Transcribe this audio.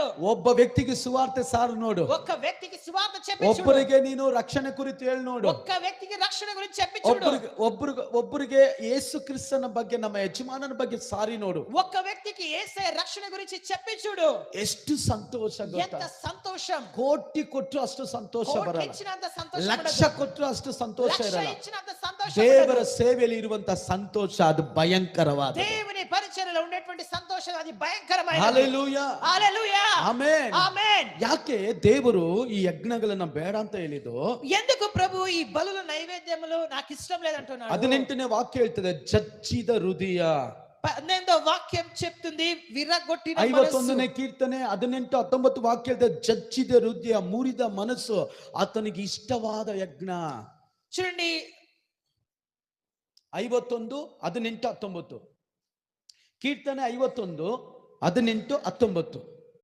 చూడు. ಒಬ್ಬ ವ್ಯಕ್ತಿಗೆ ಸುವಾರ್ತೆ ಸಾರು ನೋಡು. ఒక్క వ్యక్తికి సువార్త చెప్పి చూడు. ಒಬ್ಬರಿಗೆ ನೀನು ರಕ್ಷಣೆ ಕುರಿತು ಹೇಳಿ ನೋಡು. ఒక్క వ్యక్తికి రక్షణ గురించి చెప్పి చూడు. ಒಬ್ಬರಿಗೆ ಯೇಸು ಕ್ರಿಸ್ತನ ಬಗ್ಗೆ, ನಮ್ಮ ಯಜಮಾನನ ಬಗ್ಗೆ ಸಾರಿ ನೋಡು. ఒక్క వ్యక్తికి యేసయ్య రక్షణ గురించి చెప్పి చూడు. ಎಷ್ಟು ಸಂತೋಷ ಗೊತ್ತಾ? ఎంత సంతోషం. ಕೋಟಿ ಕೊಟ್ಟರು ಅಷ್ಟು ಸಂತೋಷ ಬರಲ್ಲ. ಇಚ್ಚಿನಂತ ಸಂತೋಷ ಲಕ್ಷ ಕೊಟ್ಟರು ಅಷ್ಟು ಸಂತೋಷ ಇರಲ್ಲ. ಇಚ್ಚಿನಂತ ಸಂತೋಷ. ದೇವರ ಸೇವೆಯಲ್ಲಿ ಇರುವಂತ ಸಂತೋಷ ಅದು ಭಯಂಕರವಾದ. దేవుని పరిచర్యలో ఉండేటువంటి సంతోషం అది భయంకరమైనది. Hallelujah, hallelujah, amen, amen. ಯಾಕೆ ದೇವರು ಈ ಯಜ್ಞಗಳನ್ನ ಬೇಡ ಅಂತ ಹೇಳಿದ್ದು? ఎందుకు ప్రభు ఈ బలుల నైవేద్యములు నాకు ఇష్టం లేదంటున్నాడు? 18ನೇ ವಾಕ್ಯ ಹೇಳ್ತದೆ, ಜಜ್ಜಿದ ಹೃದಯ. 18వ వాక్యం చెప్తుంది విరగొట్టిన మనసు. 51ನೇ ಕೀರ್ತನೆ 18, 19 ವಾಕ್ಯ ಹೇಳ್ತದೆ, ಜಜ್ಜಿದ ಹೃದಯ, ಮುರಿದ ಮನಸ್ಸು ಆತನಿಗೆ ಇಷ್ಟವಾದ ಯಜ್ಞ. చూడండి 51, 18, 19 ಕೀರ್ತನೆ 51, 18, 19.